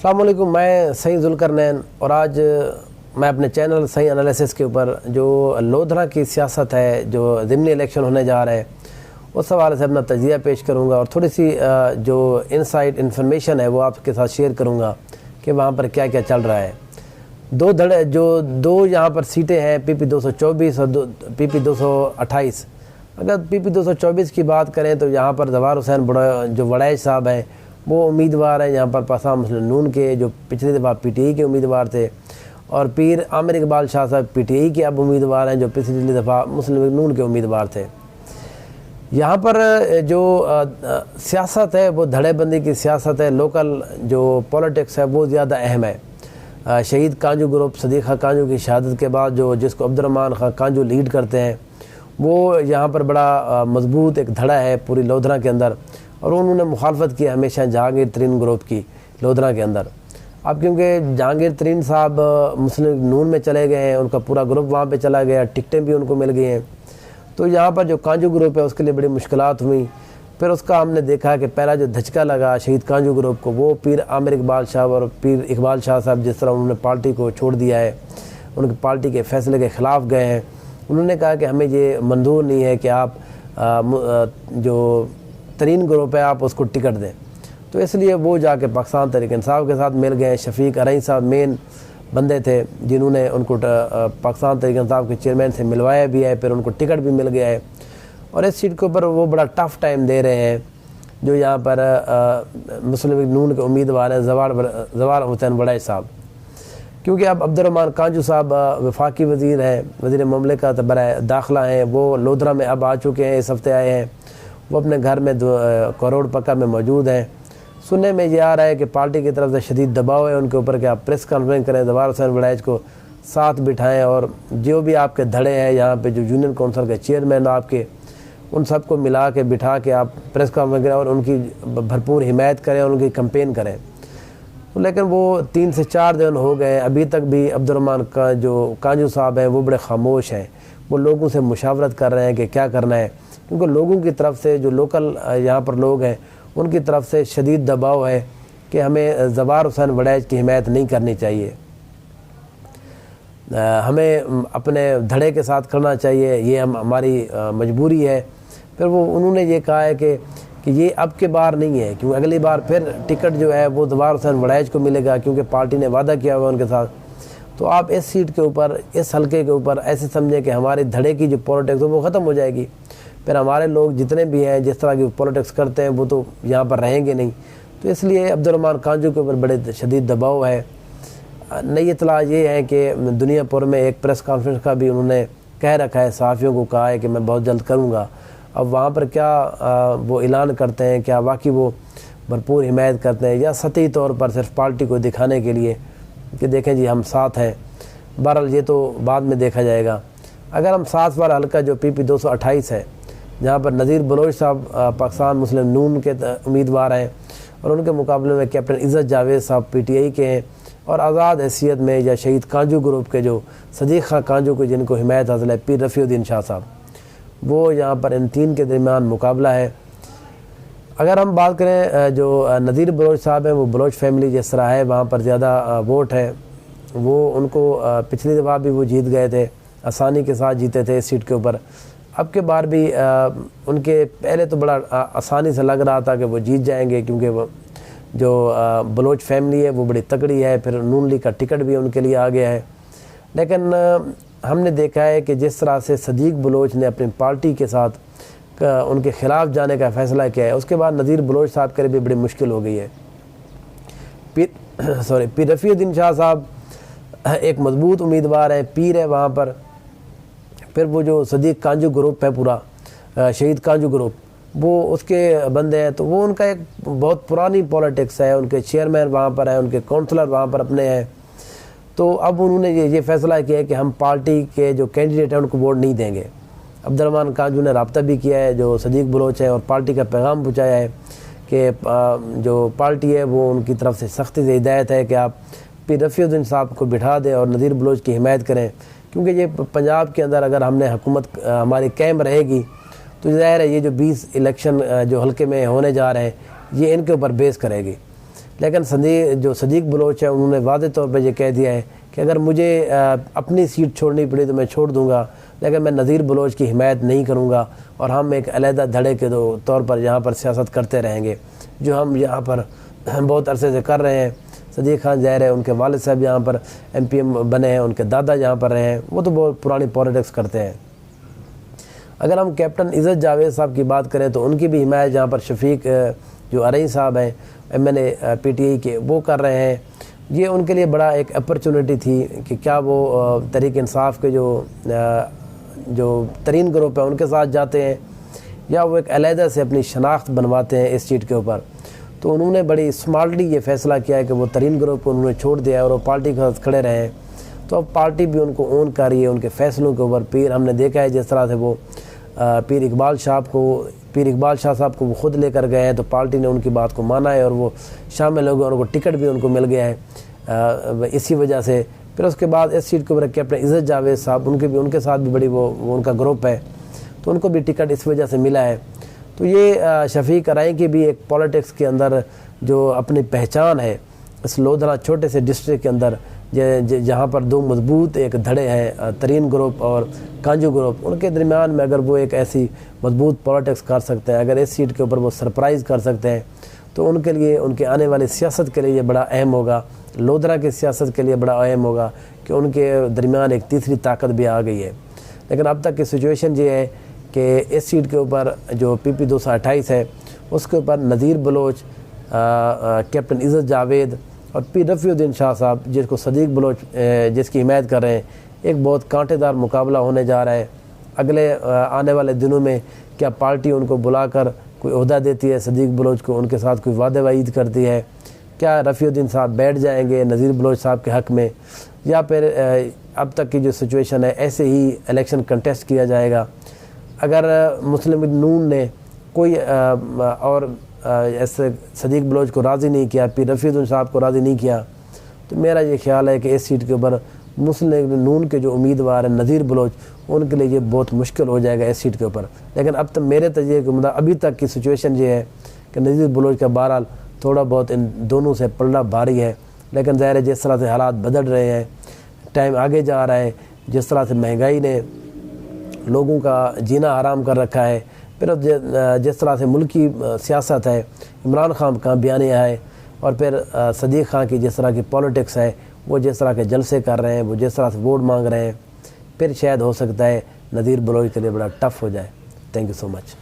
السلام علیکم، میں سعید ذوالقرنین اور آج میں اپنے چینل صحیح انالیسس کے اوپر جو لودھرا کی سیاست ہے، جو ضمنی الیکشن ہونے جا رہے ہیں، اس حوالے سے اپنا تجزیہ پیش کروں گا اور تھوڑی سی جو انسائٹ انفارمیشن ہے وہ آپ کے ساتھ شیئر کروں گا کہ وہاں پر کیا کیا چل رہا ہے۔ دو یہاں پر سیٹیں ہیں، پی پی 224 اور پی پی 228۔ اگر پی پی 224 کی بات کریں تو یہاں پر زوار حسین جو وڑائچ صاحب ہیں وہ امیدوار ہیں یہاں پر پاکستان مسلم نون کے، جو پچھلی دفعہ پی ٹی آئی کے امیدوار تھے، اور پیر عامر اقبال شاہ صاحب پی ٹی آئی کے اب امیدوار ہیں جو پچھلی دفعہ مسلم نون کے امیدوار تھے۔ یہاں پر جو سیاست ہے وہ دھڑے بندی کی سیاست ہے، لوکل جو پولیٹکس ہے وہ زیادہ اہم ہے۔ شہید کانجو گروپ صدیق خان کانجو کی شہادت کے بعد جس کو عبدالرحمن خان کانجو لیڈ کرتے ہیں، وہ یہاں پر بڑا مضبوط ایک دھڑا ہے پوری لودھرا کے اندر، اور انہوں نے مخالفت کی ہمیشہ جہانگیر ترین گروپ کی لودھرا کے اندر۔ اب کیونکہ جہانگیر ترین صاحب مسلم نون میں چلے گئے ہیں، ان کا پورا گروپ وہاں پہ چلا گیا، ٹکٹیں بھی ان کو مل گئی ہیں، تو یہاں پر جو کانجو گروپ ہے اس کے لیے بڑی مشکلات ہوئیں۔ پھر اس کا ہم نے دیکھا کہ پہلا جو دھچکا لگا شہید کانجو گروپ کو، وہ پیر عامر اقبال شاہ اور پیر اقبال شاہ صاحب جس طرح انہوں نے پارٹی کو چھوڑ دیا ہے، ان کی پارٹی کے فیصلے کے خلاف گئے ہیں۔ انہوں نے کہا کہ ہمیں یہ منظور نہیں ہے کہ آپ جو ترین گروپ ہے آپ اس کو ٹکٹ دیں، تو اس لیے وہ جا کے پاکستان تحریک انصاف کے ساتھ مل گئے۔ شفیق ارئی صاحب مین بندے تھے جنہوں نے ان کو پاکستان تحریک انصاف کے چیئرمین سے ملوایا بھی ہے، پھر ان کو ٹکٹ بھی مل گیا ہے، اور اس سیٹ کے اوپر وہ بڑا ٹف ٹائم دے رہے ہیں۔ جو یہاں پر مسلم نون کے امیدوار ہیں زوار حسین وڑائچ صاحب، کیونکہ اب عبدالرحمن کانجو صاحب وفاقی وزیر ہیں، وزیر مملکت برائے داخلہ ہیں، وہ لودھرا میں اب آ چکے ہیں، اس ہفتے آئے ہیں، وہ اپنے گھر میں کروڑ پکا میں موجود ہیں۔ سننے میں یہ آ رہا ہے کہ پارٹی کی طرف سے شدید دباؤ ہے ان کے اوپر کہ آپ پریس کانفرنس کریں، زوار حسین وڑائچ کو ساتھ بٹھائیں، اور جو بھی آپ کے دھڑے ہیں یہاں پہ جو یونین کونسل کے چیئرمین آپ کے، ان سب کو ملا کے بٹھا کے آپ پریس کانفرنس کریں اور ان کی بھرپور حمایت کریں اور ان کی کمپین کریں۔ لیکن وہ 3 سے 4 دن ہو گئے، ابھی تک بھی عبدالرحمن کا جو کانجو صاحب ہیں وہ بڑے خاموش ہیں، وہ لوگوں سے مشاورت کر رہے ہیں کہ کیا کرنا ہے، کیونکہ لوگوں کی طرف سے جو لوکل یہاں پر لوگ ہیں ان کی طرف سے شدید دباؤ ہے کہ ہمیں زوار حسین وڑائچ کی حمایت نہیں کرنی چاہیے، ہمیں اپنے دھڑے کے ساتھ کرنا چاہیے، یہ ہماری مجبوری ہے۔ پھر انہوں نے یہ کہا ہے کہ یہ اب کے بار نہیں ہے، کیونکہ اگلی بار پھر ٹکٹ جو ہے وہ زوار حسین وڑائچ کو ملے گا، کیونکہ پارٹی نے وعدہ کیا ہوا ان کے ساتھ۔ تو آپ اس سیٹ کے اوپر، اس حلقے کے اوپر ایسے سمجھیں کہ ہمارے دھڑے کی جو پولیٹکس ہے وہ ختم ہو جائے گی، پھر ہمارے لوگ جتنے بھی ہیں جس طرح کی پولیٹکس کرتے ہیں وہ تو یہاں پر رہیں گے نہیں۔ تو اس لیے عبدالرحمن کانجو کے اوپر بڑے شدید دباؤ ہے۔ نئی اطلاع یہ ہے کہ دنیا پور میں ایک پریس کانفرنس کا بھی انہوں نے کہہ رکھا ہے، صحافیوں کو کہا ہے کہ میں بہت جلد کروں گا۔ اب وہاں پر کیا وہ اعلان کرتے ہیں، کیا واقعی وہ بھرپور حمایت کرتے ہیں، یا سطحی طور پر صرف پارٹی کو دکھانے کے لیے کہ دیکھیں جی ہم ساتھ ہیں۔ بہرحال یہ تو بعد میں دیکھا جائے گا۔ اگر ہم 7 والا حلقہ جو پی پی 228 ہے، جہاں پر نذیر بلوچ صاحب پاکستان مسلم نون کے امیدوار ہیں، اور ان کے مقابلے میں کیپٹن عزت جاوید صاحب پی ٹی آئی کے ہیں، اور آزاد حیثیت میں یا شہید کانجو گروپ کے جو صدیق خان کانجو کے جن کو حمایت حاصل ہے پیر رفیع الدین شاہ صاحب، وہ یہاں پر ان 3 کے درمیان مقابلہ ہے۔ اگر ہم بات کریں جو نذیر بلوچ صاحب ہیں، وہ بلوچ فیملی جس طرح ہے وہاں پر زیادہ ووٹ ہے، وہ ان کو پچھلی دفعہ بھی وہ جیت گئے تھے، آسانی کے ساتھ جیتے تھے اس سیٹ کے اوپر۔ اب کے بار بھی ان کے پہلے تو بڑا آسانی سے لگ رہا تھا کہ وہ جیت جائیں گے، کیونکہ وہ جو بلوچ فیملی ہے وہ بڑی تکڑی ہے، پھر نون لیگ کا ٹکٹ بھی ان کے لیے آ گیا ہے۔ لیکن ہم نے دیکھا ہے کہ جس طرح سے صدیق بلوچ نے اپنی پارٹی کے ساتھ ان کے خلاف جانے کا فیصلہ کیا ہے، اس کے بعد نذیر بلوچ صاحب کے لیے بھی بڑی مشکل ہو گئی ہے۔ پیر رفیع الدین شاہ صاحب ایک مضبوط امیدوار ہیں، پیر ہے وہاں پر۔ پھر وہ جو صدیق کانجو گروپ ہے پورا، شہید کانجو گروپ، وہ اس کے بندے ہیں، تو وہ ان کا ایک بہت پرانی پولیٹکس ہے، ان کے چیئرمین وہاں پر ہیں، ان کے کونسلر وہاں پر اپنے ہیں۔ تو اب انہوں نے یہ فیصلہ کیا ہے کہ ہم پارٹی کے جو کینڈیڈیٹ ہیں ان کو ووٹ نہیں دیں گے۔ عبدالرحمن کانجو نے رابطہ بھی کیا ہے جو صدیق بلوچ ہے، اور پارٹی کا پیغام پہنچایا ہے کہ جو پارٹی ہے وہ ان کی طرف سے سختی سے ہدایت ہے کہ آپ پیر رفیع الدین صاحب کو بٹھا دیں اور نذیر بلوچ کی حمایت کریں، کیونکہ یہ پنجاب کے اندر اگر ہم نے حکومت ہماری قائم رہے گی تو ظاہر ہے یہ جو 20 الیکشن جو حلقے میں ہونے جا رہے ہیں یہ ان کے اوپر بیس کرے گی۔ لیکن صدیق بلوچ ہے انہوں نے واضح طور پہ یہ کہہ دیا ہے کہ اگر مجھے اپنی سیٹ چھوڑنی پڑی تو میں چھوڑ دوں گا، لیکن میں نذیر بلوچ کی حمایت نہیں کروں گا، اور ہم ایک علیحدہ دھڑے کے طور پر یہاں پر سیاست کرتے رہیں گے، جو ہم یہاں پر بہت عرصے سے کر رہے ہیں۔ صدیق خان ظاہر ہے ان کے والد صاحب یہاں پر MP بنے ہیں، ان کے دادا یہاں پر رہے ہیں، وہ تو بہت پرانی پولیٹکس کرتے ہیں۔ اگر ہم کیپٹن عزت جاوید صاحب کی بات کریں تو ان کی بھی حمایت یہاں پر شفیق جو ارئی صاحب ہیں MNA PTI کے، وہ کر رہے ہیں۔ یہ ان کے لیے بڑا ایک اپرچونٹی تھی کہ کیا وہ تحریک انصاف کے جو ترین گروپ ہیں ان کے ساتھ جاتے ہیں، یا وہ ایک علیحدہ سے اپنی شناخت بنواتے ہیں اس سیٹ کے اوپر۔ تو انہوں نے بڑی اسمارٹلی یہ فیصلہ کیا ہے کہ وہ ترین گروپ کو انہوں نے چھوڑ دیا ہے اور وہ پارٹی کے ساتھ کھڑے رہے ہیں۔ تو اب پارٹی بھی ان کو اون کر رہی ہے ان کے فیصلوں کے اوپر۔ ہم نے دیکھا ہے جس طرح سے وہ پیر اقبال شاہ صاحب کو وہ خود لے کر گئے ہیں، تو پارٹی نے ان کی بات کو مانا ہے اور وہ شامل ہو گئے، اور ان کو ٹکٹ بھی ان کو مل گیا ہے اسی وجہ سے۔ پھر اس کے بعد اس سیٹ کے اوپر کیپٹن عزت جاوید صاحب ان کے ساتھ بھی بڑی وہ ان کا گروپ ہے، تو ان کو بھی ٹکٹ اس وجہ سے ملا ہے۔ تو یہ شفیق ارئی کی بھی ایک پولیٹکس کے اندر جو اپنی پہچان ہے اس لودھرا چھوٹے سے ڈسٹرکٹ کے اندر، جہاں پر دو مضبوط ایک دھڑے ہیں، ترین گروپ اور کانجو گروپ، ان کے درمیان میں اگر وہ ایک ایسی مضبوط پولیٹکس کر سکتے ہیں، اگر اس سیٹ کے اوپر وہ سرپرائز کر سکتے ہیں، تو ان کے لیے ان کے آنے والی سیاست کے لیے یہ بڑا اہم ہوگا، لودھرا کی سیاست کے لیے بڑا اہم ہوگا کہ ان کے درمیان ایک تیسری طاقت بھی آ گئی ہے۔ لیکن اب تک کی سچویشن یہ ہے کہ اس سیٹ کے اوپر جو PP 228 ہے اس کے اوپر نذیر بلوچ، کیپٹن عزت جاوید اور پیر رفیع الدین شاہ صاحب، جس کو صدیق بلوچ جس کی حمایت کر رہے ہیں، ایک بہت کانٹے دار مقابلہ ہونے جا رہا ہے۔ اگلے آنے والے دنوں میں کیا پارٹی ان کو بلا کر کوئی عہدہ دیتی ہے صدیق بلوچ کو، ان کے ساتھ کوئی وعدے وعید کرتی ہے؟ کیا رفیع الدین صاحب بیٹھ جائیں گے نذیر بلوچ صاحب کے حق میں، یا پھر اب تک کی جو سچویشن ہے ایسے ہی الیکشن کنٹیسٹ کیا جائے گا؟ اگر مسلم لیگ نون نے کوئی اور ایسے صدیق بلوچ کو راضی نہیں کیا، پیر رفیع الدین صاحب کو راضی نہیں کیا، تو میرا یہ خیال ہے کہ اس سیٹ کے اوپر مسلم لیگ نون کے جو امیدوار ہیں نذیر بلوچ، ان کے لیے یہ بہت مشکل ہو جائے گا اس سیٹ کے اوپر۔ لیکن اب تک میرے تجزیے کے مطابق ابھی تک کی سچویشن یہ ہے کہ نذیر بلوچ کا بہرحال تھوڑا بہت ان دونوں سے پلڑا بھاری ہے، لیکن ظاہر ہے جس طرح سے حالات بدل رہے ہیں، ٹائم آگے جا رہا ہے، جس طرح سے مہنگائی نے لوگوں کا جینا حرام کر رکھا ہے، پھر جس طرح سے ملکی سیاست ہے، عمران خان کا بیانیہ ہے، اور پھر صدیق خان کی جس طرح کی پولیٹکس ہے، وہ جس طرح کے جلسے کر رہے ہیں، وہ جس طرح سے ووٹ مانگ رہے ہیں، پھر شاید ہو سکتا ہے نذیر بلوچ کے لیے بڑا ٹف ہو جائے۔ Thank you so much.